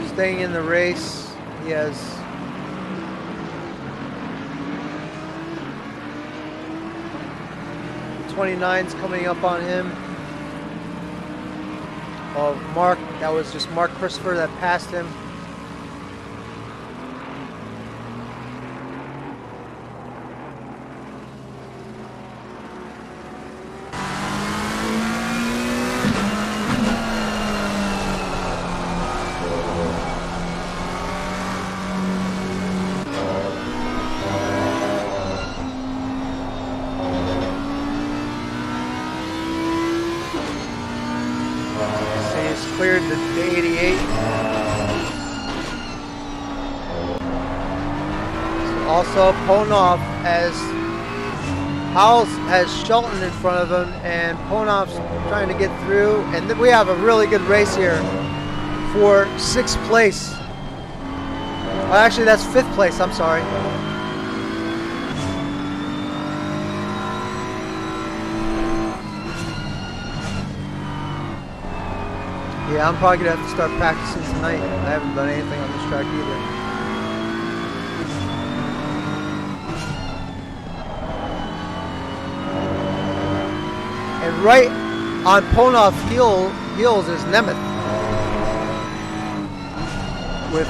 staying in the race. He has the 29's coming up on him. Oh, Mark, that was just Mark Christopher that passed him. He's cleared the 88. Also, Ponoff has Shelton in front of him, and Ponoff's trying to get through. And we have a really good race here for 6th place. Well, actually, that's 5th place. I'm sorry. Yeah, I'm probably gonna have to start practicing tonight. I haven't done anything on this track either. And right on Ponoff's heels is Nemeth with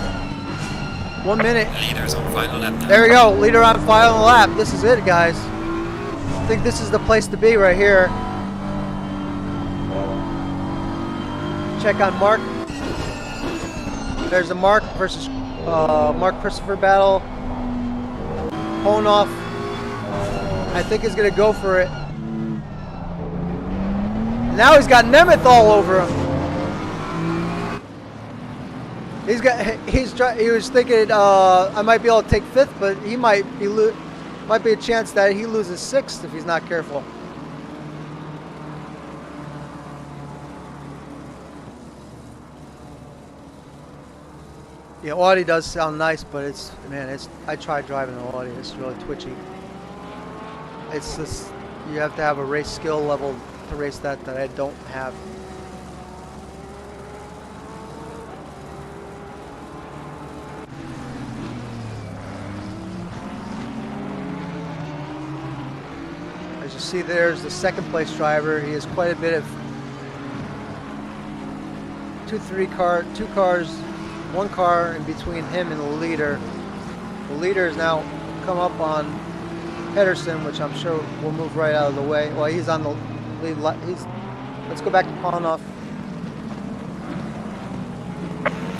1 minute. Leaders on final lap now. There we go, leader on final lap. This is it, guys. I think this is the place to be right here. Check on Mark. There's a Mark versus Mark Christopher battle. Ponoff, I think, is gonna go for it. Now he's got Nemeth all over him. He was thinking I might be able to take 5th, but he might be a chance that he loses 6th if he's not careful. Yeah, Audi does sound nice, but I tried driving the Audi. It's really twitchy. It's just, you have to have a race skill level to race that I don't have. As you see, there's the 2nd place driver. He has quite a bit of two cars, 1 car in between him and the leader. The leader has now come up on Pedersen, which I'm sure will move right out of the way. Well, he's on the lead. Let's go back to Ponoff.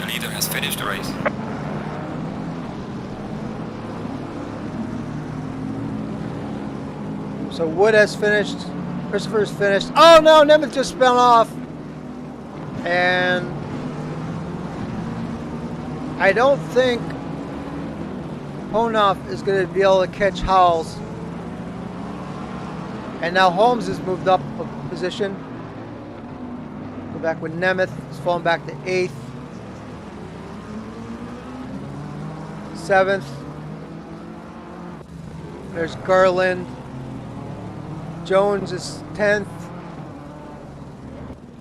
The leader has finished the race. So Wood has finished. Christopher's finished. Oh no, Nemeth just spun off. And I don't think Ponoff is going to be able to catch Howells. And now Holmes has moved up a position. Go back with Nemeth. He's fallen back to 8th. 7th. There's Garland. Jones is 10th.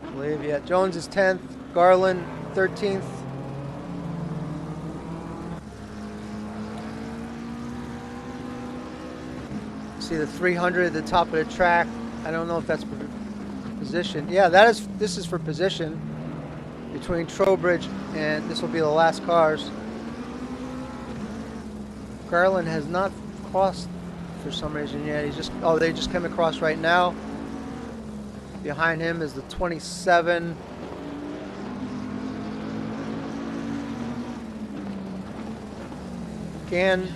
I believe, yeah. Jones is 10th. Garland 13th. See the 300 at the top of the track. I don't know if that's position. Yeah, this is for position between Trowbridge, and this will be the last cars. Garland has not crossed for some reason yet. They just came across right now. Behind him is the 27. Can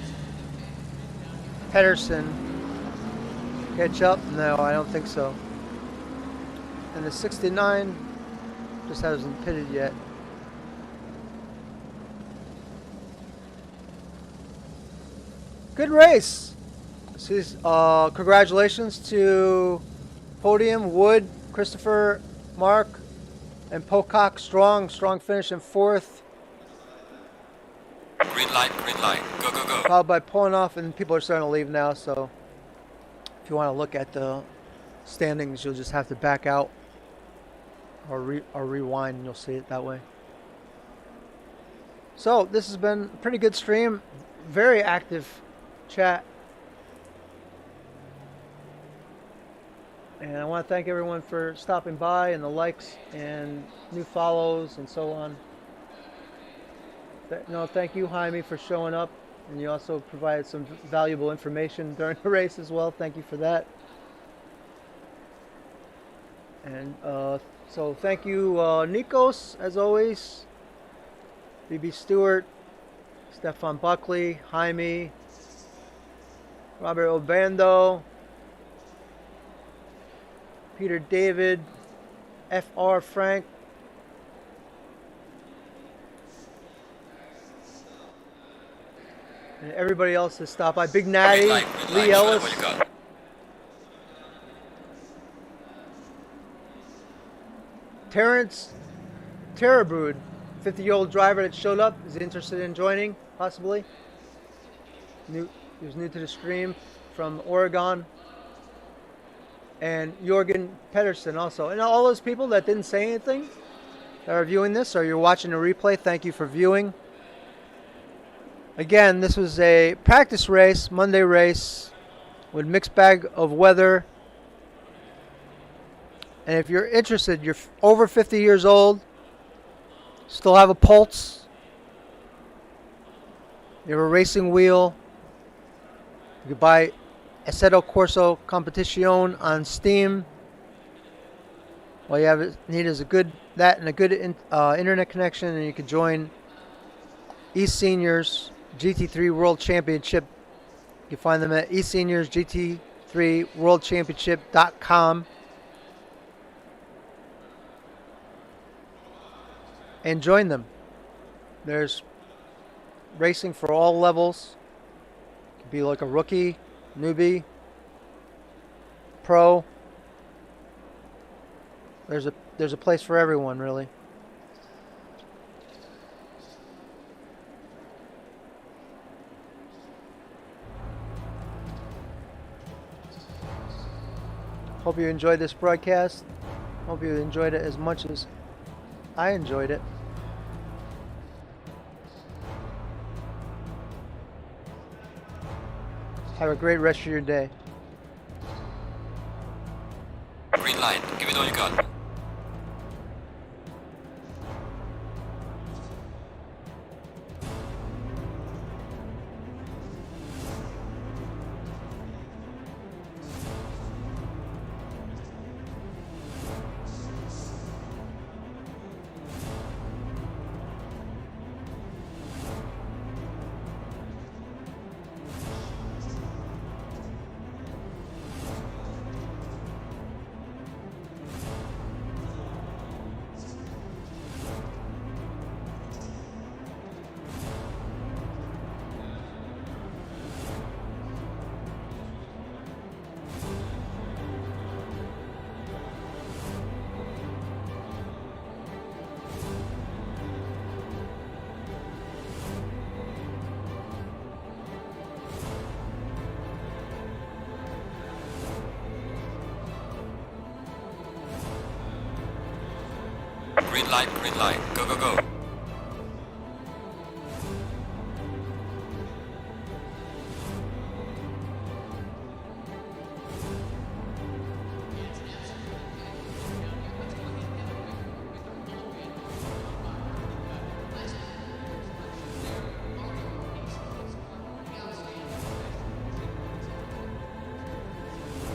Pedersen catch up? No, I don't think so. And the 69 just hasn't pitted yet. Good race. Congratulations to Podium, Wood, Christopher, Mark, and Pocock. Strong finish in 4th. Green light, go, go, go. Followed by Ponoff, and people are starting to leave now, so if you want to look at the standings, you'll just have to back out or rewind, and you'll see it that way. So this has been a pretty good stream. Very active chat. And I want to thank everyone for stopping by and the likes and new follows and so on. No, thank you, Jaime, for showing up. And you also provided some valuable information during the race as well. Thank you for that. And so thank you, Nikos, as always. BB Stewart, Stefan Buckley, Jaime, Robert Obando, Peter David, FR Frank, And everybody else has stopped by. Big Green Natty, light, green Lee light. Show them Ellis. what you got. Terrence Terrabrood, 50-year-old driver that showed up, is interested in joining, possibly. He was new to the stream from Oregon. And Jorgen Pedersen also. And all those people that didn't say anything that are viewing this, or you're watching the replay, thank you for viewing. Again, this was a practice race, Monday race, with mixed bag of weather. And if you're interested, you're over 50 years old, still have a pulse, you have a racing wheel, you can buy Assetto Corsa Competizione on Steam. All you need is a good internet connection, and you can join eSeniors GT3 World Championship. You can find them at eSeniors GT3 World Championship.com. And join them. There's racing for all levels. You could be like a rookie, newbie, pro. There's a place for everyone, really. Hope you enjoyed this broadcast. Hope you enjoyed it as much as I enjoyed it. Have a great rest of your day. Green light. Give it all you got. Green light, go, go, go.